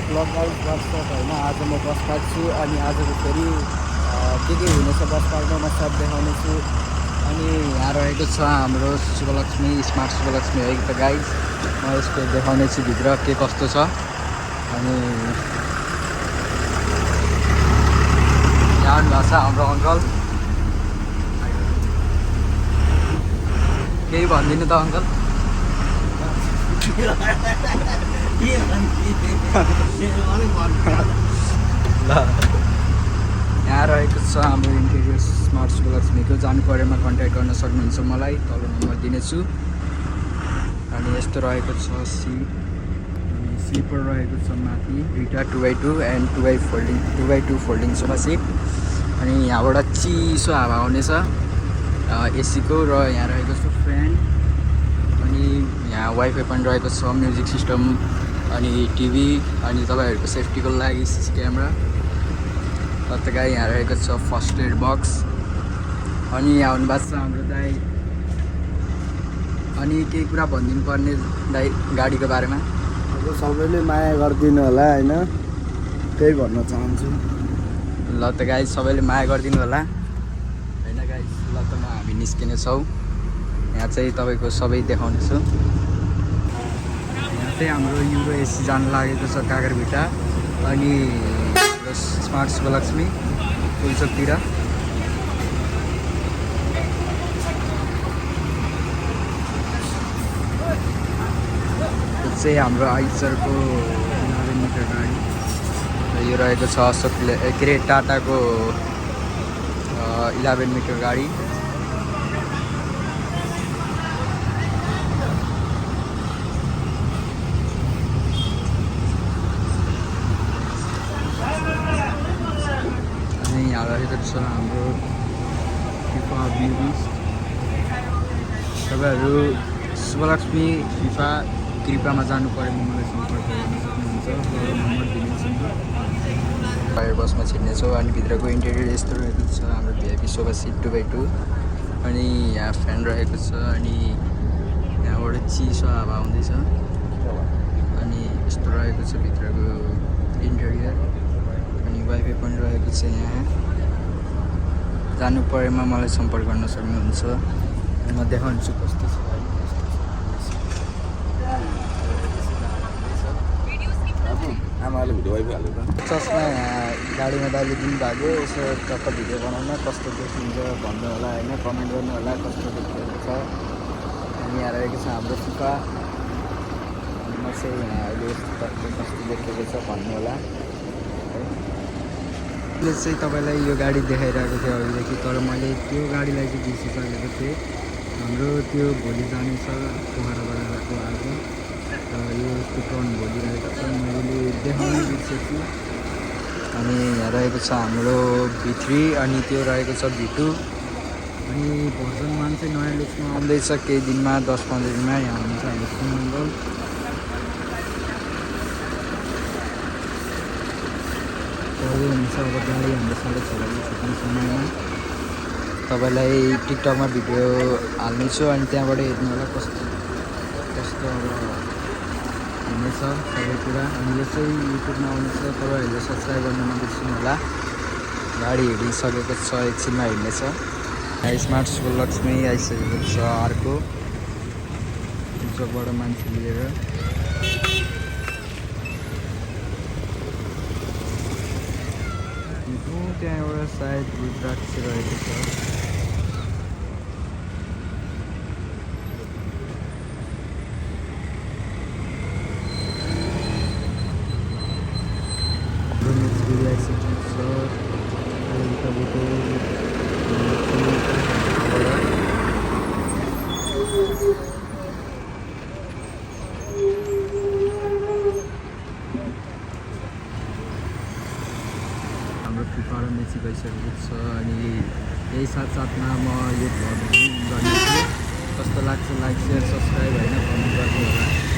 Blog guide बस stop होइन। आज म बस पार्छु अनि आजको फेरि के हुनेछ बस पार्कमा म सब देखाउनेछु। अनि यहाँ रहेको छ हाम्रो शुभलक्ष्मी, स्मार्ट शुभलक्ष्मी है त गाइड। म यसको देखाउनेछु भित्र के कस्तो छ। अनि यहाँ आउनुभएको छ हाम्रो अङ्कल। केही भनिदिनु त अङ्कल। यहाँ रहेको छ हाम्रो इन्टेरियर स्मार्ट शुभलक्ष्मीको। जानु परेमा कन्ट्याक्ट गर्न सक्नुहुन्छ मलाई, तल नम्बर दिनेछु। अनि यस्तो रहेको छ स्लिपर रहेको छ माथि दुईवटा 2x2 and 2x2 folding sofa seat. अनि यहाँबाट चिसो हावा आउनेछ एसीको। र यहाँ रहेको छ फ्यान। अनि यहाँ वाइफाई पनि रहेको छ, म्युजिक सिस्टम अनि टिभी अनि तपाईँहरूको सेफ्टीको लागि सिसी क्यामेरा। कता यहाँ रहेको छ फर्स्ट एड बक्स। अनि यहाँ आउनुभएको छ हाम्रो दाइ। अनि केही कुरा भनिदिनु पर्ने दाइ गाडीको बारेमा? अब सबैले माया गरिदिनु होला होइन, त्यही भन्न चाहन्छु। ल त गाइस सबैले माया गरिदिनु होला होइन गाइस। ल त हामी निस्किने छौँ। यहाँ चाहिँ तपाईँको सबै देखाउनेछु। यहाँ चाहिँ हाम्रो युरो एसी जानु लागेको छ काँगरभिट्टा अनि स्मार्ट शुभलक्ष्मी फुलचोकतिर। चाहिँ हाम्रो आइसरको 11 मिटर गाडी। यो रहेको छ अशोक के अरे टाटाको 11 मिटर गाडी। अनि यहाँ रहेको छ हाम्रो फिफा ब्युटिज। तपाईँहरू शुभलक्ष्मी फिफा कृपामा जानु पऱ्यो मलाई सम्पर्क गर्न सक्नुहुन्छ। नम्बर दिनेछु। फायर बसमा छिर्नेछौँ। अनि भित्रको इन्टेरियर यस्तो रहेको छ हाम्रो भिआइपी सोफा सिट 2x2। अनि यहाँ फ्यान रहेको छ। अनि यहाँबाट चिसो हावा आउँदैछ। अनि यस्तो रहेको छ भित्रको इन्टेरियर। अनि वाइफाई पनि रहेको छ। यहाँ जानु परेमा मलाई सम्पर्क गर्न सक्नुहुन्छ। अनि म देखाउँछु कस्तो छ। आमाले भिडियो वाइफाई हाल्यो त। चस्मा गाडीमा दाइले दिनुभएको। यसो टक्क भिडियो बनाउन कस्तो देखिन्छ भन्नु होला होइन, कमेन्ट गर्नु होला कस्तो देखिएको छ। अनि यहाँ रहेको छ हाम्रो फिफा। अनि म चाहिँ यहाँ अहिले यस्तो टक्क कस्तो देखेको छ भन्नु होला है। अहिले चाहिँ तपाईँलाई यो गाडी देखाइरहेको थियो अघिदेखि, तर मैले त्यो गाडीलाई चाहिँ बिर्सिसकेको थिएँ। हाम्रो त्यो भोलि जाने छ पोखराबाट आएको आज। र यो टर्न भोलि रहेको छ, मैले देखाउनै बिर्सेछु। अनि यहाँ रहेको छ हाम्रो V3 अनि त्यो रहेको छ V2। अनि भर्जन 1 चाहिँ नयाँ लुक्समा आउँदैछ केही दिनमा, 10-15 दिनमा। यहाँ हुनुहुन्छ हाम्रो सुमङ्गल। हुन्छ अब गाडी हाम्रो 6:30 बजी छुट्ने समयमा तपाईँलाई टिकटकमा भिडियो हाल्नेछु। अनि त्यहाँबाट हेर्नु होला कस्तो कस्तो अब हुनेछ सबै कुरा। अनि यो चाहिँ युट्युबमा आउनेछ, तपाईँहरूले सब्सक्राइब गर्न नबिर्सिनु होला। गाडी हिँडिसकेको छ, एकछिनमा हिँड्नेछ। स्मार्ट शुभलक्ष्मी आइसकेको छ अर्को चोकबाट मान्छे लिएर। त्यहाँ एउटा सायद रुद्राक्ष रहेको छ। हाम्रो फिफा र मेची गइसकेको छ। अनि यही साथसाथमा म यो भ्लग गर्नेछु। कस्तो लाग्छ लाइक, सेयर, सब्सक्राइब होइन कमेन्ट गर्नु होला।